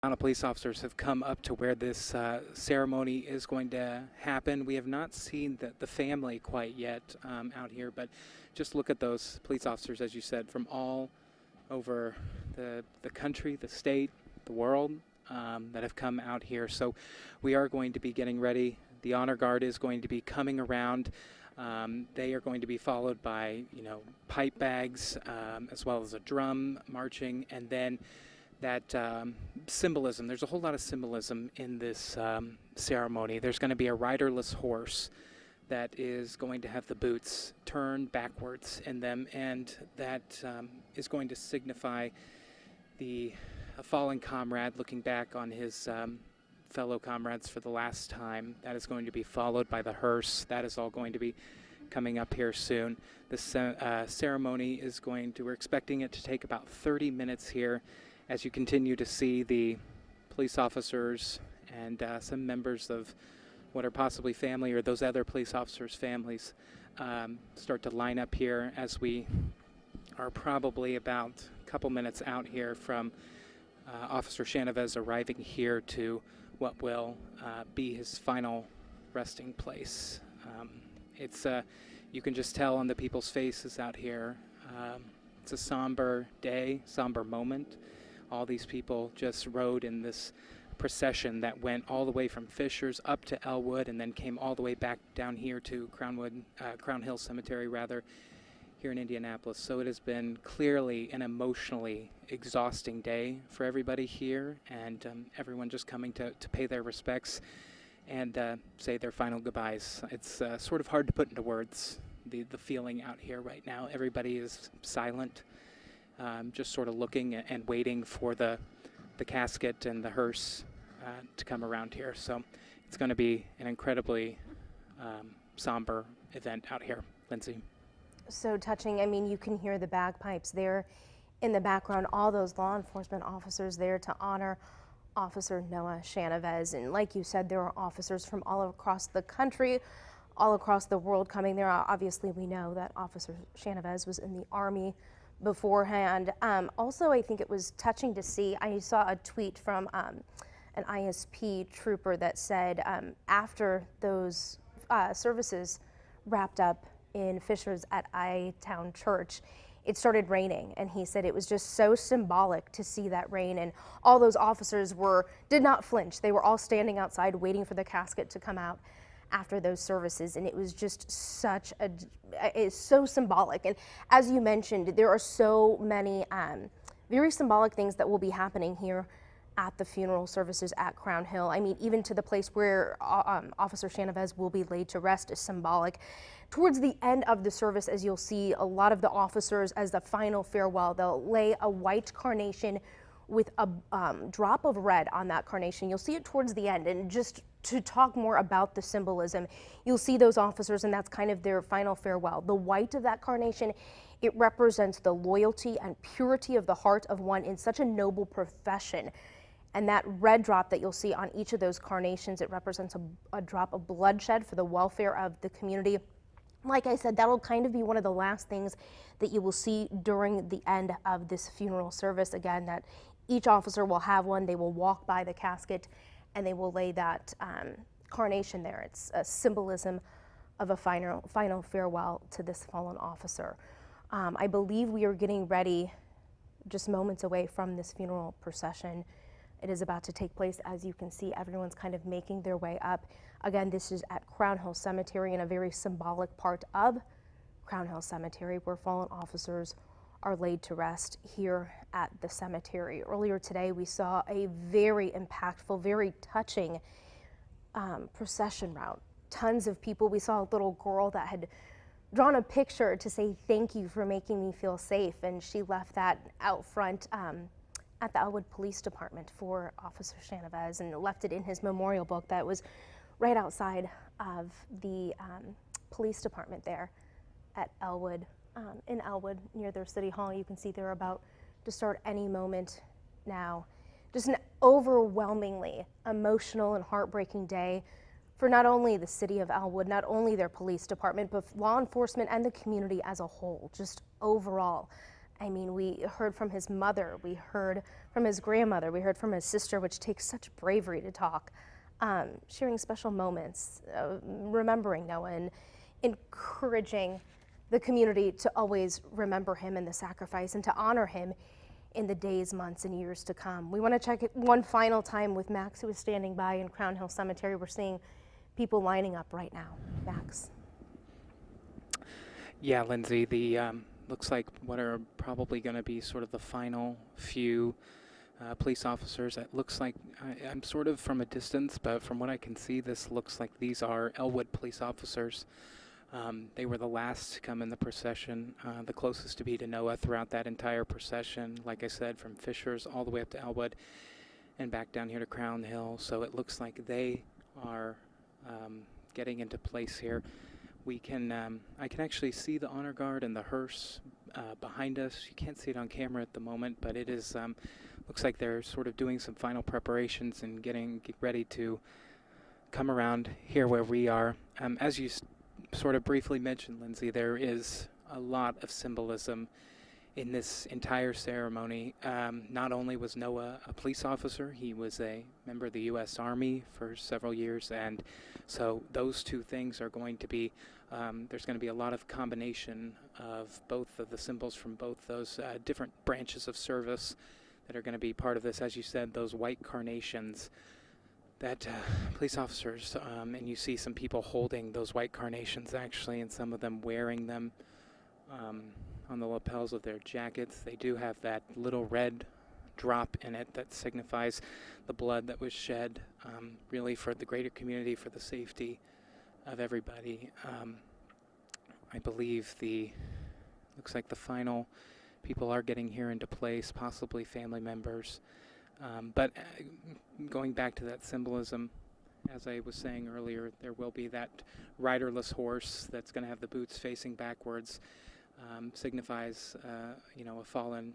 Amount of police officers have come up to where this ceremony is going to happen. We have not seen the family quite yet out here, but just look at those police officers, as you said, from all over the country, the state, the world that have come out here. So we are going to be getting ready. The honor guard is going to be coming around. They are going to be followed by, pipe bags, as well as a drum marching, and then that symbolism. There's a whole lot of symbolism in this ceremony. There's going to be a riderless horse that is going to have the boots turned backwards in them, and that is going to signify a fallen comrade looking back on his fellow comrades for the last time. That is going to be followed by the hearse. That is all going to be coming up here soon. The ceremony is we're expecting it to take about 30 minutes here, as you continue to see the police officers and some members of what are possibly family or those other police officers' families start to line up here, as we are probably about a couple minutes out here from Officer Shahnavaz arriving here to what will be his final resting place. You can just tell on the people's faces out here. It's a somber day, somber moment. All these people just rode in this procession that went all the way from Fishers up to Elwood and then came all the way back down here to Crown Hill Cemetery, here in Indianapolis. So it has been clearly an emotionally exhausting day for everybody here, and everyone just coming to pay their respects and say their final goodbyes. It's sort of hard to put into words, the feeling out here right now. Everybody is silent. Just sort of looking and waiting for the casket and the hearse to come around here. So it's going to be an incredibly somber event out here. Lindsay. So touching. I mean, you can hear the bagpipes there in the background, all those law enforcement officers there to honor Officer Noah Shahnavaz. And like you said, there are officers from all across the country, all across the world coming there. Obviously, we know that Officer Shahnavaz was in the Army beforehand. Also, I think it was touching to see, I saw a tweet from an ISP trooper that said after those services wrapped up in Fishers at I-Town Church, it started raining, and he said it was just so symbolic to see that rain, and all those officers did not flinch. They were all standing outside waiting for the casket to come out after those services, and it was just it's so symbolic. And as you mentioned, there are so many very symbolic things that will be happening here at the funeral services at Crown Hill. I mean, even to the place where Officer Shahnavaz will be laid to rest is symbolic. Towards the end of the service, as you'll see, a lot of the officers, as the final farewell, they'll lay a white carnation with a drop of red on that carnation. You'll see it towards the end, and just to talk more about the symbolism, you'll see those officers, and that's kind of their final farewell. The white of that carnation, it represents the loyalty and purity of the heart of one in such a noble profession. And that red drop that you'll see on each of those carnations, it represents a drop of bloodshed for the welfare of the community. Like I said, that'll kind of be one of the last things that you will see during the end of this funeral service. Again, that each officer will have one. They will walk by the casket and they will lay that carnation there. It's a symbolism of a final farewell to this fallen officer. I believe we are getting ready just moments away from this funeral procession. It is about to take place. As you can see, everyone's kind of making their way up. Again, this is at Crown Hill Cemetery, in a very symbolic part of Crown Hill Cemetery where fallen officers are laid to rest here at the cemetery. Earlier today, we saw a very impactful, very touching procession route. Tons of people. We saw a little girl that had drawn a picture to say thank you for making me feel safe, and she left that out front at the Elwood Police Department for Officer Shahnavaz, and left it in his memorial book that was right outside of the police department there at Elwood, in Elwood near their city hall. You can see they're about to start any moment now. Just an overwhelmingly emotional and heartbreaking day for not only the city of Elwood, not only their police department, but law enforcement and the community as a whole, just overall. I mean, we heard from his mother, we heard from his grandmother, we heard from his sister, which takes such bravery to talk, sharing special moments, remembering Noah, and encouraging the community to always remember him and the sacrifice and to honor him in the days, months, and years to come. We want to check it one final time with Max, who is standing by in Crown Hill Cemetery. We're seeing people lining up right now. Max. Yeah, Lindsay, the looks like what are probably going to be sort of the final few police officers. It looks like I'm sort of from a distance, but from what I can see, this looks like these are Elwood police officers. They were the last to come in the procession, the closest to be to Noah throughout that entire procession. Like I said, from Fishers all the way up to Elwood and back down here to Crown Hill. So it looks like they are getting into place here. We can, I can actually see the honor guard and the hearse behind us. You can't see it on camera at the moment, but it is, looks like they're sort of doing some final preparations and getting ready to come around here where we are. As you sort of briefly mentioned, Lindsay, there is a lot of symbolism in this entire ceremony. Not only was Noah a police officer, he was a member of the U.S. Army for several years, and so those two things are going to be, there's going to be a lot of combination of both of the symbols from both those different branches of service that are going to be part of this. As you said, those white carnations that police officers, and you see some people holding those white carnations actually, and some of them wearing them on the lapels of their jackets. They do have that little red drop in it that signifies the blood that was shed, really for the greater community, for the safety of everybody. I believe looks like the final people are getting here into place, possibly family members. But going back to that symbolism, as I was saying earlier, there will be that riderless horse that's going to have the boots facing backwards. Signifies, you know, a fallen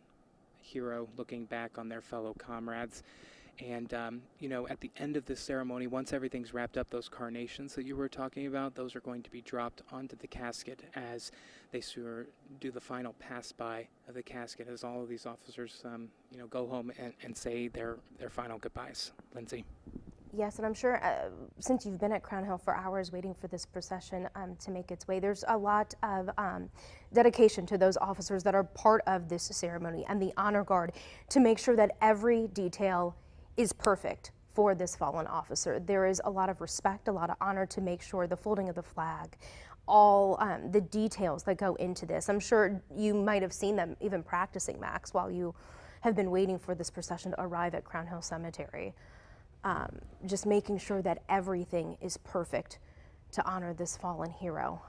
hero looking back on their fellow comrades. And, you know, at the end of this ceremony, once everything's wrapped up, those carnations that you were talking about, those are going to be dropped onto the casket as they do the final pass-by of the casket, as all of these officers, you know, go home and say their final goodbyes. Lindsay? Yes, and I'm sure since you've been at Crown Hill for hours waiting for this procession to make its way, there's a lot of dedication to those officers that are part of this ceremony and the honor guard to make sure that every detail is perfect for this fallen officer. There is a lot of respect, a lot of honor to make sure the folding of the flag, all the details that go into this. I'm sure you might have seen them even practicing, Max, while you have been waiting for this procession to arrive at Crown Hill Cemetery. Just making sure that everything is perfect to honor this fallen hero.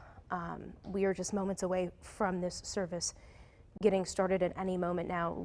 We are just moments away from this service getting started at any moment now.